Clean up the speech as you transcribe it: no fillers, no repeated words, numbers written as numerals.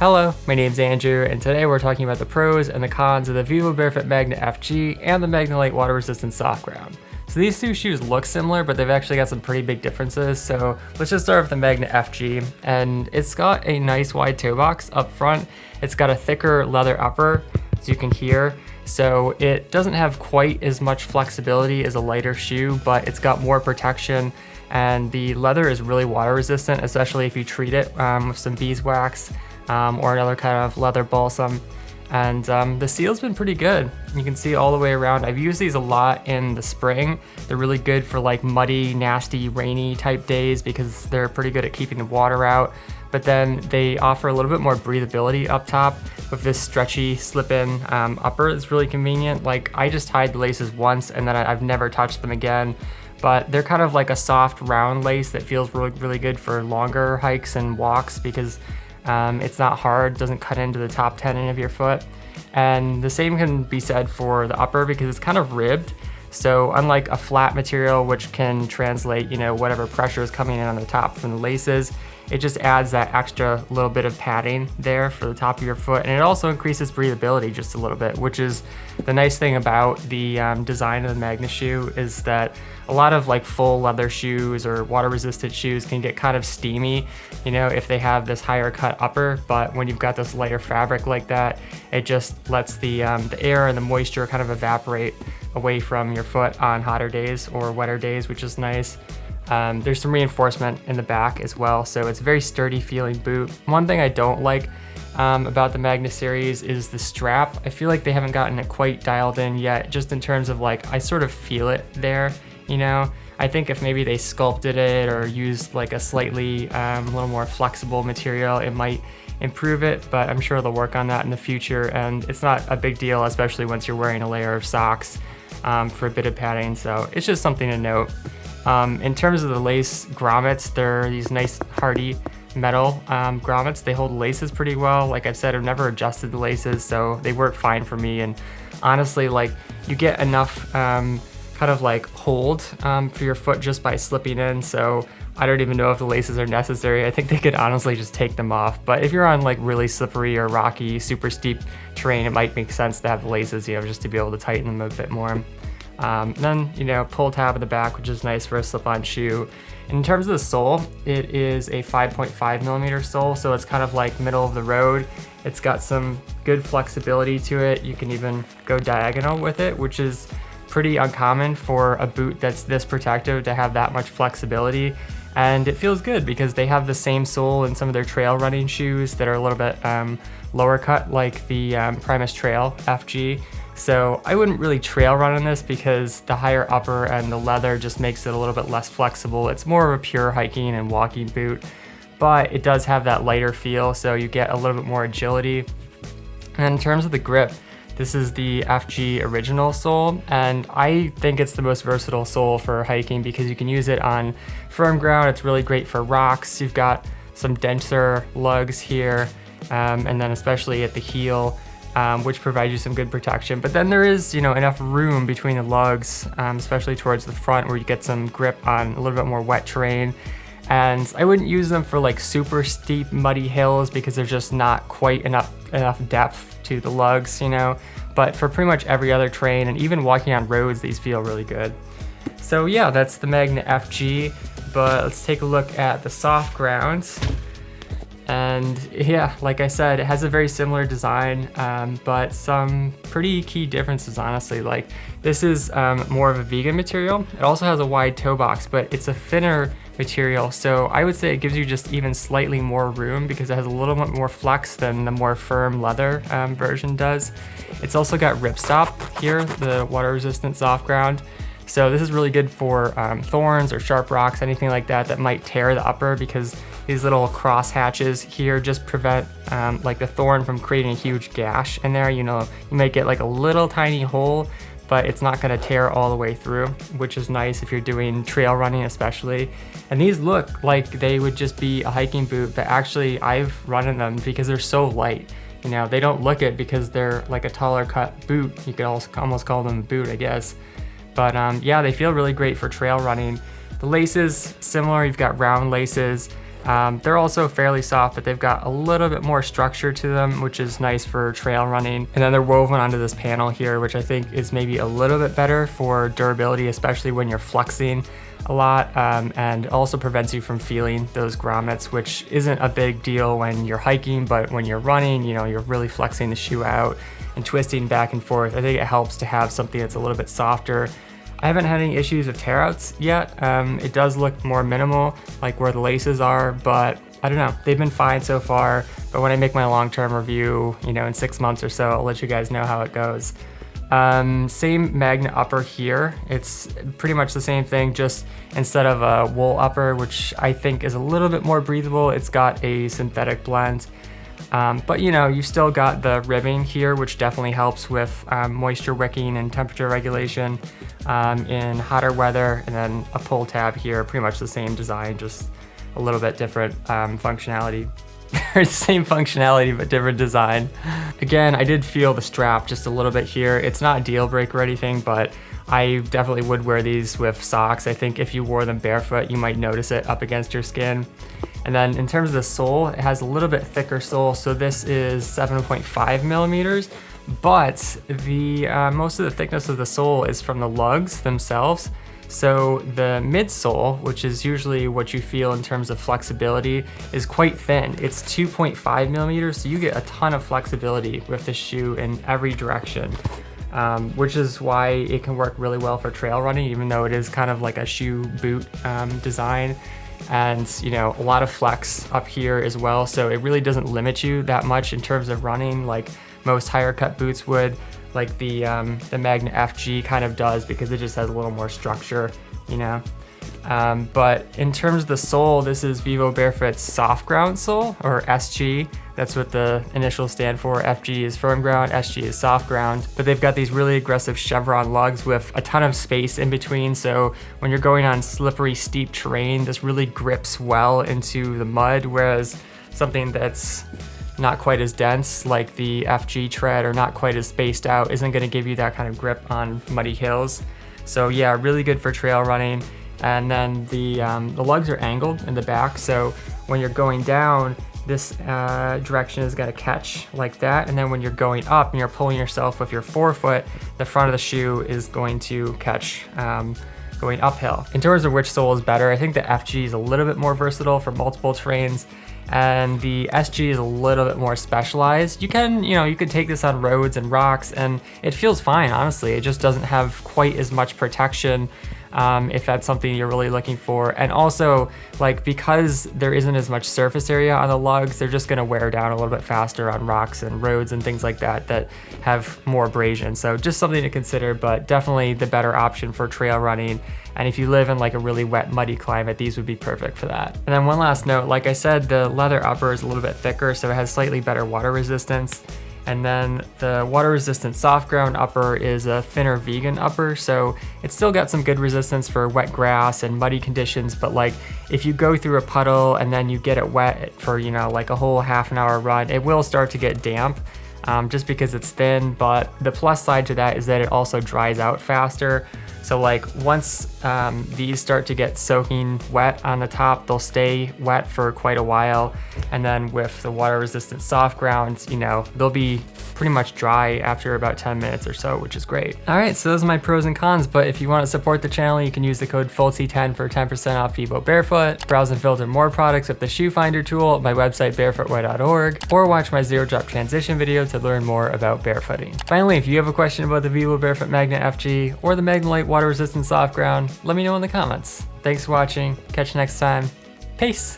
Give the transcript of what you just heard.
Hello, my name's Andrew, and today we're talking about the pros and the cons of the vivobarefoot MAGNA FG and the MAGNA Lite water resistant soft ground. So these two shoes look similar, but they've actually got some pretty big differences. So let's just start with the MAGNA FG, and it's got a nice wide toe box up front. It's got a thicker leather upper, as you can hear. So it doesn't have quite as much flexibility as a lighter shoe, but it's got more protection, and the leather is really water resistant, especially if you treat it with some beeswax or another kind of leather balsam. And the seal's been pretty good. You can see all the way around. I've used these a lot in the spring. They're really good for like muddy, nasty, rainy type days because they're pretty good at keeping the water out. But then they offer a little bit more breathability up top with this stretchy slip-in upper. It's really convenient. Like, I just tied the laces once and then I've never touched them again. But they're kind of like a soft round lace that feels really, really good for longer hikes and walks because it's not hard, doesn't cut into the top tenon of your foot. And the same can be said for the upper because it's kind of ribbed. So unlike a flat material, which can translate, whatever pressure is coming in on the top from the laces, it just adds that extra little bit of padding there for the top of your foot. And it also increases breathability just a little bit, which is the nice thing about the design of the MAGNA shoe is that a lot of like full leather shoes or water resistant shoes can get kind of steamy, if they have this higher cut upper. But when you've got this lighter fabric like that, it just lets the air and the moisture kind of evaporate away from your foot on hotter days or wetter days, which is nice. There's some reinforcement in the back as well, so it's a very sturdy feeling boot. One thing I don't like about the MAGNA series is the strap. I feel like they haven't gotten it quite dialed in yet, just in terms of like, I sort of feel it there, I think if maybe they sculpted it or used like a slightly a little more flexible material, it might improve it, but I'm sure they'll work on that in the future, and it's not a big deal, especially once you're wearing a layer of socks for a bit of padding, so it's just something to note. In terms of the lace grommets, they're these nice hardy metal grommets. They hold laces pretty well. Like I've said, I've never adjusted the laces, so they work fine for me. And honestly, like, you get enough kind of like hold for your foot just by slipping in, so I don't even know if the laces are necessary. I think they could honestly just take them off. But if you're on like really slippery or rocky, super steep terrain, it might make sense to have the laces, just to be able to tighten them a bit more. Then, pull tab at the back, which is nice for a slip-on shoe. In terms of the sole, it is a 5.5 millimeter sole, so it's kind of like middle of the road. It's got some good flexibility to it. You can even go diagonal with it, which is pretty uncommon for a boot that's this protective to have that much flexibility. And it feels good because they have the same sole in some of their trail running shoes that are a little bit lower cut, like the Primus Trail FG. So I wouldn't really trail run on this because the higher upper and the leather just makes it a little bit less flexible. It's more of a pure hiking and walking boot, but it does have that lighter feel, so you get a little bit more agility. And in terms of the grip, this is the FG original sole, and I think it's the most versatile sole for hiking because you can use it on firm ground. It's really great for rocks. You've got some denser lugs here, and then especially at the heel, which provides you some good protection. But then there is, enough room between the lugs, especially towards the front, where you get some grip on a little bit more wet terrain. And I wouldn't use them for like super steep, muddy hills because there's just not quite enough depth to the lugs, But for pretty much every other terrain and even walking on roads, these feel really good. So yeah, that's the MAGNA FG. But let's take a look at the soft grounds. And yeah, like I said, it has a very similar design, but some pretty key differences, honestly. Like, this is more of a vegan material. It also has a wide toe box, but it's a thinner material. So I would say it gives you just even slightly more room because it has a little bit more flex than the more firm leather version does. It's also got ripstop here, the water resistant soft ground. So this is really good for thorns or sharp rocks, anything like that might tear the upper, because these little cross hatches here just prevent like the thorn from creating a huge gash in there. You might get like a little tiny hole, but it's not gonna tear all the way through, which is nice if you're doing trail running especially. And these look like they would just be a hiking boot, but actually I've run in them because they're so light. They don't look it because they're like a taller cut boot. You could also almost call them a boot, I guess. But yeah, they feel really great for trail running. The laces, similar, you've got round laces. They're also fairly soft, but they've got a little bit more structure to them, which is nice for trail running. And then they're woven onto this panel here, which I think is maybe a little bit better for durability, especially when you're flexing a lot, and also prevents you from feeling those grommets, which isn't a big deal when you're hiking, but when you're running, you know, you're really flexing the shoe out and twisting back and forth. I think it helps to have something that's a little bit softer. I haven't had any issues with tear outs yet. It does look more minimal, like where the laces are, but I don't know, they've been fine so far. But when I make my long-term review, you know, in 6 months or so, I'll let you guys know how it goes. Same Magna upper here. It's pretty much the same thing, just instead of a wool upper, which I think is a little bit more breathable, it's got a synthetic blend. But you know, you've still got the ribbing here, which definitely helps with moisture wicking and temperature regulation in hotter weather. And then a pull tab here, pretty much the same design, just a little bit different functionality. Same functionality, but different design. Again, I did feel the strap just a little bit here. It's not a deal breaker or anything, but I definitely would wear these with socks. I think if you wore them barefoot, you might notice it up against your skin. And then in terms of the sole, it has a little bit thicker sole. So this is 7.5 millimeters, but the most of the thickness of the sole is from the lugs themselves. So the midsole, which is usually what you feel in terms of flexibility, is quite thin. It's 2.5 millimeters, so you get a ton of flexibility with the shoe in every direction, which is why it can work really well for trail running, even though it is kind of like a shoe boot design. And you know, a lot of flex up here as well, so it really doesn't limit you that much in terms of running like most higher cut boots would, like the Magna FG kind of does, because it just has a little more structure, you know. But in terms of the sole, this is Vivo Barefoot's soft ground sole, or SG. That's what the initials stand for. FG is firm ground, SG is soft ground. But they've got these really aggressive chevron lugs with a ton of space in between. So when you're going on slippery, steep terrain, this really grips well into the mud, whereas something that's not quite as dense, like the FG tread, or not quite as spaced out, isn't gonna give you that kind of grip on muddy hills. So yeah, really good for trail running. And then the lugs are angled in the back, so when you're going down, this direction is gonna catch like that, and then when you're going up and you're pulling yourself with your forefoot, the front of the shoe is going to catch going uphill. In terms of which sole is better, I think the FG is a little bit more versatile for multiple terrains, and the SG is a little bit more specialized. You can, you know, you could take this on roads and rocks and it feels fine, honestly. It just doesn't have quite as much protection if that's something you're really looking for. And also, like, because there isn't as much surface area on the lugs, they're just gonna wear down a little bit faster on rocks and roads and things like that that have more abrasion. So just something to consider, but definitely the better option for trail running. And if you live in like a really wet, muddy climate, these would be perfect for that. And then one last note, like I said, the leather upper is a little bit thicker, so it has slightly better water resistance. And then the water resistant soft ground upper is a thinner vegan upper, so it's still got some good resistance for wet grass and muddy conditions, but like if you go through a puddle and then you get it wet for, you know, like a whole half an hour run, it will start to get damp just because it's thin. But the plus side to that is that it also dries out faster. So like once these start to get soaking wet on the top, they'll stay wet for quite a while. And then with the water resistant soft grounds, you know, they'll be pretty much dry after about 10 minutes or so, which is great. All right, so those are my pros and cons, but if you want to support the channel, you can use the code FULTY10 for 10% off Vivo Barefoot. Browse and filter more products with the shoe finder tool at my website, barefootwear.org, or watch my zero drop transition video to learn more about barefooting. Finally, if you have a question about the Vivo Barefoot Magna FG or the Magna Lite water resistant soft ground, let me know in the comments. Thanks for watching. Catch you next time. Peace.